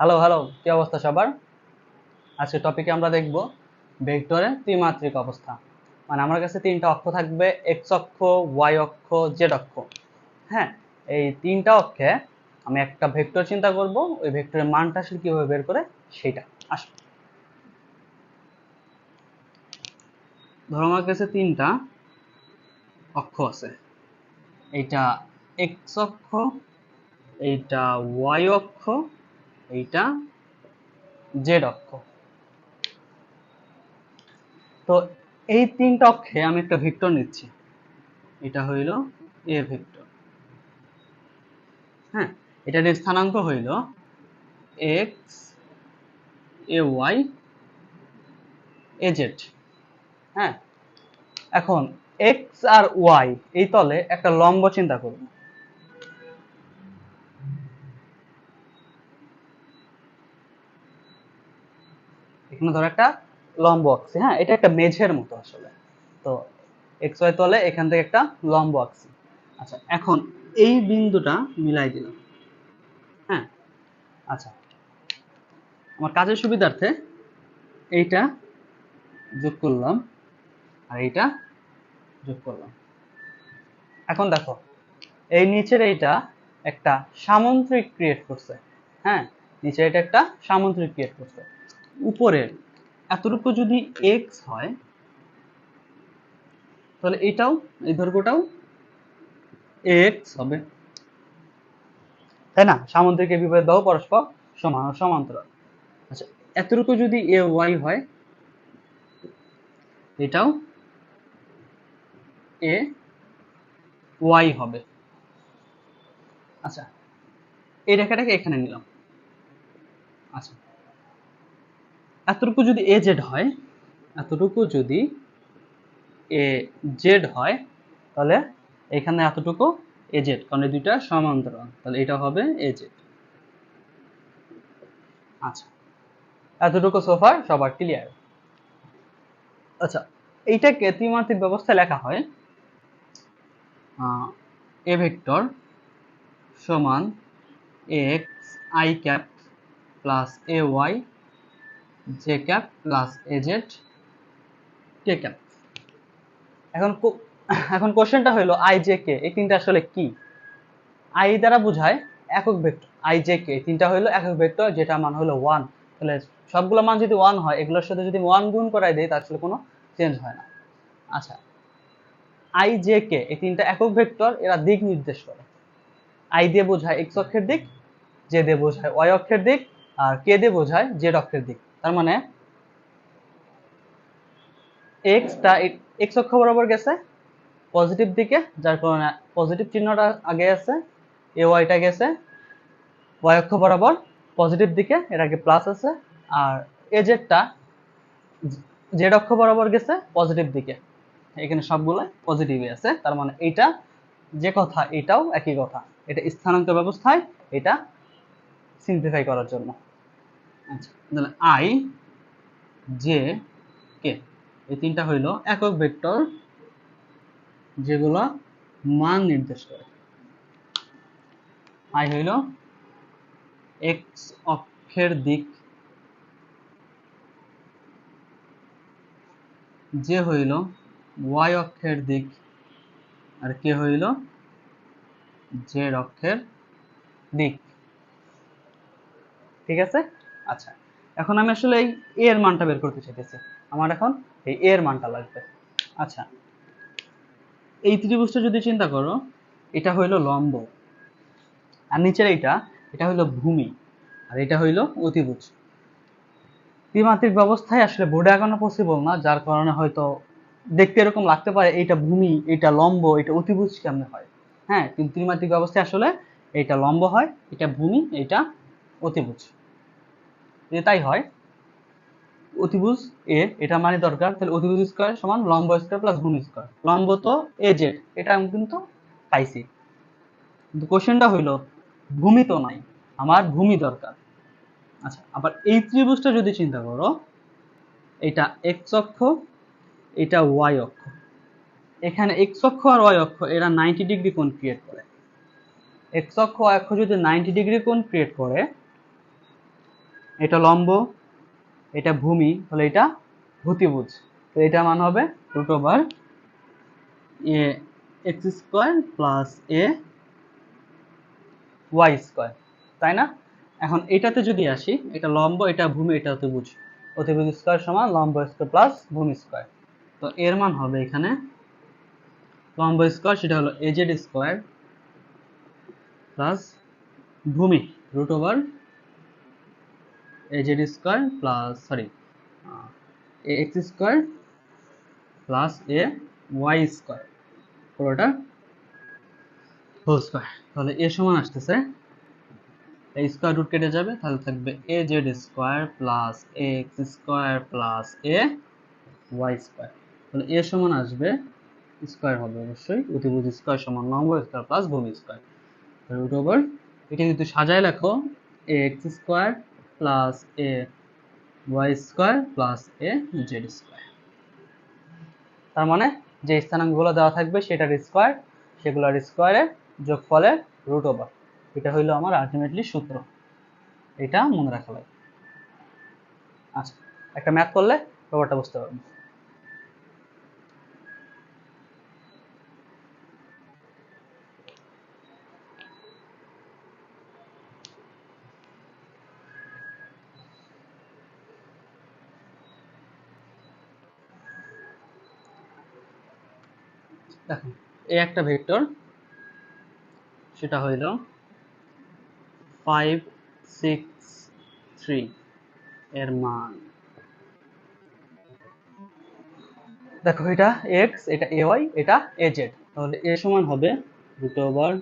Hello hello, কি অবস্থা সবার? আজকে টপিকে আমরা দেখব ভেক্টরের ত্রিমাত্রিক অবস্থা। মানে আমার কাছে তিনটা অক্ষ থাকবে, এক্স অক্ষ, ওয়াই অক্ষ, জেড অক্ষ। হ্যাঁ, এই তিনটা অক্ষে আমি একটা ভেক্টর চিন্তা করব, ওই ভেক্টরের মানটা আসলে কিভাবে বের করে সেটা আসবে। ধরো আমার কাছে তিনটা অক্ষ আছে, এইটা এক্স অক্ষ, এইটা ওয়াই অক্ষ, এইটা জেড অক্ষ। তো এই তিনটা অক্ষে আমি একটা ভেক্টর নিচ্ছি, এটা হইল এ ভেক্টর। হ্যাঁ, এটার স্থানাঙ্ক হইল x, a y, a z. হ্যাঁ, এখন এক্স আর ওয়াই এই তলে একটা লম্ব চিন্তা করব। এখানে ধর একটা লম্ব আঁকছি। হ্যাঁ, এটা একটা মেঝের মতো আসলে। তো এক্স ওয়াই তলে এখান থেকে একটা লম্ব আঁকছি। আচ্ছা, এখন এই বিন্দুটা মিলাই দিলাম। হ্যাঁ, আচ্ছা, আমার কাজের সুবিধার্থে এইটা যোগ করলাম আর এইটা যোগ করলাম। এখন দেখো, এই নিচের এইটা একটা সামন্ত্রিক ক্রিয়েট করছে। হ্যাঁ, নিচে এটা একটা সামন্ত্রিক ক্রিয়েট করছে। উপরের এতটুকু যদি এক্স হয়, তাহলে এটাও, এই দৈর্ঘ্যটাও এক্স হবে, তাই না? সামুদ্রিক বিপরীত বাহু পরস্পর সমান ও সমান্তরাল। আচ্ছা, এতটুকু যদি এ ওয়াই হয়, এটাও এ ওয়াই হবে। আচ্ছা, এই রেখাটাকে এখানে নিলাম। আচ্ছা, এতটুকু যদি এ জেড হয়, এতটুকু যদি এ জেড হয়, তাহলে এখানে এতটুকু এ জেড, কারণ এই দুইটা সমান্তরাল, তাহলে এটা হবে এ জেড। আচ্ছা, এতটুকু সোফার সবার ক্লিয়ার। আচ্ছা, এইটাকে ত্রিমাত্রিক ব্যবস্থায় লেখা হয় এ ভেক্টর সমান x i cap plus A y j cap plus A z k cap. এখন এখন কোশ্চেনটা হলো আই জে কে এই তিনটা আসলে কি? আই দ্বারা বোঝায় একক ভেক্টর, আই জে কে তিনটা হলো একক ভেক্টর, যেটা মান হলো 1। তাহলে সবগুলো মান যদি 1 হয়, এগুলোর সাথে যদি 1 গুণ করাই দেই, তার আসলে কোনো চেঞ্জ হয় না। আচ্ছা, আই জে কে এই তিনটা একক ভেক্টর, এরা দিক নির্দেশ করে। আই দিয়ে বোঝায় এক্স অক্ষের দিক, জে দিয়ে বোঝায় ওয়াই অক্ষের দিক, আর কে দিয়ে বোঝায় জেড অক্ষের দিক। তার মানে এক্সটা এক্স অক্ষ বরাবর গেছে পজিটিভ দিকে, যার কারণে পজিটিভ চিহ্নটা আগে আছে। এ ওয়াইটা গেছে ওয়াই অক্ষ বরাবর পজিটিভ দিকে, এর আগে প্লাস আছে। আর এ জেডটা জেড অক্ষ বরাবর গেছে পজিটিভ দিকে, এখানে সবগুলো পজিটিভই আছে। তার মানে এইটা যে কথা, এটাও একই কথা। এটা স্থানাঙ্ক ব্যবস্থায়, এটা সিম্পলিফাই করার জন্য। আচ্ছা, তাহলে আই জে কে এই তিনটা হইল একক ভেক্টর, যেগুলো মান নির্দেশ করে। আই হইল এক্স অক্ষের দিক, যে হইল ওয়াই অক্ষের দিক, আর কে হইল জেড অক্ষের দিক। ঠিক আছে? আচ্ছা, এখন আমি আসলে এই এ এর মানটা বের করতে চাইতেছি। আমার এখন এই এ এর মানটা লাগবে। আচ্ছা, এই ত্রিভুজটা যদি চিন্তা করো, এটা হইল লম্ব, আর নিচের এটা হইল ভূমি, আর এটা হইল অতিভুজ। ত্রিমাত্রিক ব্যবস্থায় আসলে বোর্ডে আঁকানো পসিবল না, যার কারণে হয়তো দেখতে এরকম লাগতে পারে এইটা ভূমি, এটা লম্ব, এটা অতিভুজ কেমনে হয়। হ্যাঁ, কিন্তু ত্রিমাত্রিক ব্যবস্থায় আসলে এটা লম্ব হয়, এটা ভূমি, এটা অতিভুজ। তাই হয় অতিভুজ এ, এটা মানে দরকার, তাহলে অতিভুজ স্কয়ার সমান লম্ব স্কয়ার প্লাস ভূমি স্কয়ার। লম্ব তো এ জেড, এটা আমি কিন্তু পাইছি, কিন্তু কোশ্চেনটা হইলো ভূমি তো নাই, আমার ভূমি দরকার। আচ্ছা, আবার এই ত্রিভুজটা যদি চিন্তা করো, এটা এক্স অক্ষ, এটা ওয়াই অক্ষ। এখানে এক্স অক্ষ আর ওয়াই অক্ষ এরা 90 ডিগ্রি কোণ ক্রিয়েট করে। এক্স অক্ষ ওয়াই অক্ষ যদি 90 ডিগ্রি কোণ ক্রিয়েট করে, এটা লম্ব, এটা ভূমি, তাহলে এটা ভূতিভুজ। তো এটা মান হবে root over a x square plus A Y square, তাই না? এখন এটাতে যদি আসি, এটা লম্ব, এটা ভূমি, এটা অতিভুজ। অতিভুজ স্কোয়ার সমান লম্ব স্কোয়ার প্লাস ভূমি স্কোয়ার। তো এর মান হবে এখানে লম্ব স্কোয়ার সেটা হলো এজেড স্কোয়ার প্লাস ভূমি root over AZ square plus A x square plus A Y square পুরোটা হোল স্কোয়ার। তাহলে এ সমান আসতেছে, এই স্কোয়ার রুট কেটে যাবে, তাহলে থাকবে a Z square plus A x square plus A Y square. তাহলে এ সমান আসবে, স্কোয়ার হবে অবশ্যই, অতিভুজ স্কোয়ার সমান লম্ব স্কোয়ার প্লাস ভূমি স্কোয়ার রুট ওভার, এটা যদি সাজায় লেখো A x square plus A Y square plus A Z square. তার মানে যে স্থানাঙ্কগুলো দেওয়া থাকবে সেটার স্কোয়ার, সেগুলোর স্কোয়ারের যোগফলের রুট ওভার, এটা হইলো আমার আলটিমেটলি সূত্র। এটা মনে রাখা লাগবে। আচ্ছা, একটা ম্যাথ করলে ব্যাপারটা বুঝতে পারবো। দেখো, এই একটা ভেক্টর, সেটা হইল 5 6 3 এর মান। দেখো, এটা x, এটা ay, এটা az, তাহলে a সমান হবে root over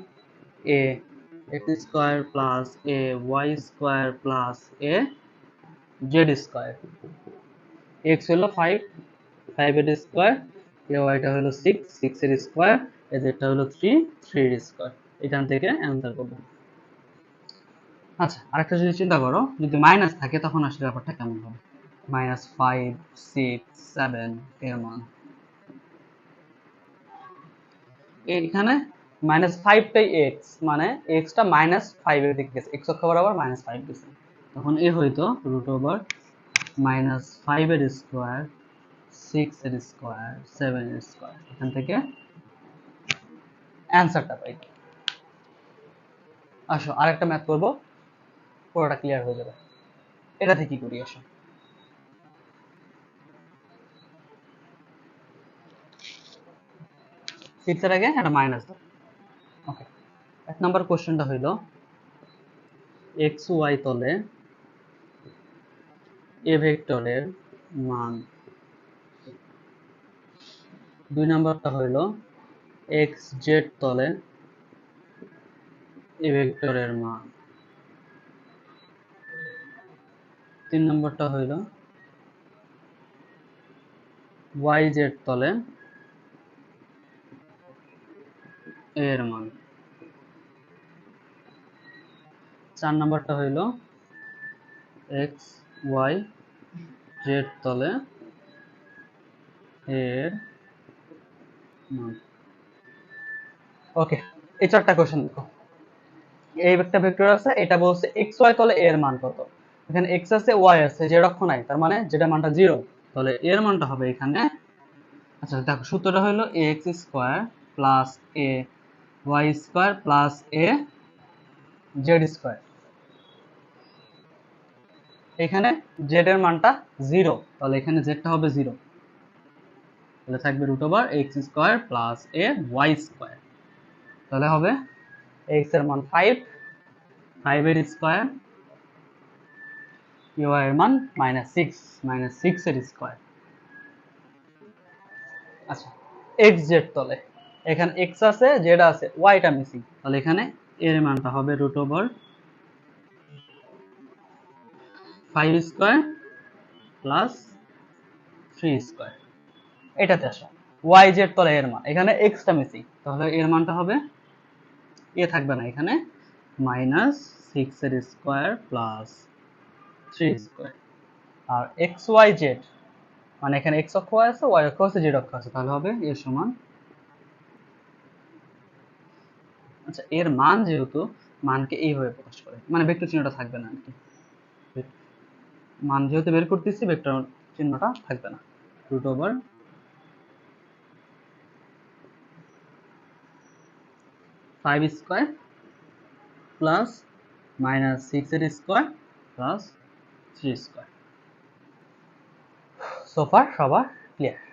a x square plus a y square plus a z square. x হলো 5, 5 এর স্কয়ার, ay টা হলো 6, 6 এর স্কয়ার, az টা হলো 3, 3 এর স্কয়ার। এখান থেকে অ্যান্সার করব। আচ্ছা, আরেকটা যদি চিন্তা করো, যদি মাইনাস থাকে তখন আসলে ব্যাপারটা কেমন হবে? -5 6 7 এর মান, এখানে -5টাই এক্স, মানে এক্সটা -5 এর দিকে গেছে, এক্স অক্ষ বরাবর -5 গেছে, তখন এ হইতো রুট ওভার -5 এর স্কোয়ার, 6 এর স্কোয়ার, 7 এর স্কোয়ার। এখান থেকে অ্যান্সারটা পাই। আসো আরেকটা ম্যাথ করব, পুরোটা ক্লিয়ার হয়ে যাবে। এটাতে কি করি, আসো। 6 এর আগে একটা মাইনাস দাও। ওকে, 1 নম্বর কোশ্চেনটা হইল এক্স ওয়াই তলে এ ভেক্টরের মান। 2 নম্বরটা হইল এক্স জেড তলে এ ভেক্টরের মান। 3 নম্বরটা হইল ওয়াই জেড তলে এর মান। 4 নম্বরটা হইল এক্স ওয়াই জেড তলে এর মান। ওকে, এই 4টা কোশ্চেন দেখো। এই একটা ভেক্টর আছে, এটা বলছে এক্স ওয়াই তলে এর মান কত। এখানে এক্স আছে, ওয়াই আছে, জেড অক্ষ নাই, তার মানে যেটা মানটা 0, তাহলে এর মানটা হবে এখানে। আচ্ছা দেখো, সূত্রটা হলো A x square plus A Y square plus A Z square. এখানে জেড এর মানটা 0, তাহলে এখানে জেডটা হবে 0, তাহলে থাকবে root over X square plus A Y square. তাহলে হবে এক্স এর মান 5, 5 এর স্কোয়ার, ওয়াই এর মান -6, -6 এর স্কোয়ার। আচ্ছা, এক্স জেড তলে, এখানে এক্স আছে, জেড আছে, ওয়াইটা মিসিং, তাহলে এখানে এর মানটা হবে root over 5 square plus 3 square. এটাতে আসো, ওয়াই জেড তলে এর মান, এখানে এক্সটা মিসিং, তাহলে এর মানটা হবে, এ থাকবে না এখানে, -6 এর স্কোয়ার প্লাস 3 স্কোয়ার। আর এক্স ওয়াই জেড, মানে এখানে এক্স অক্ষ আছে, ওয়াই অক্ষ আছে, জেড অক্ষ আছে, তাহলে হবে এর সমান। আচ্ছা, এর মান যেহেতু মানকে এইভাবে প্রকাশ করে, মানে ভেক্টর চিহ্নটা থাকবে না আর কি। মান যেহেতু বের করতেছি ভেক্টর চিহ্নটা থাকবে না। Root over 5 square plus minus 6 এর স্কোয়ার প্লাস 3 স্কোয়ার। সোফার সবার ক্লিয়ার।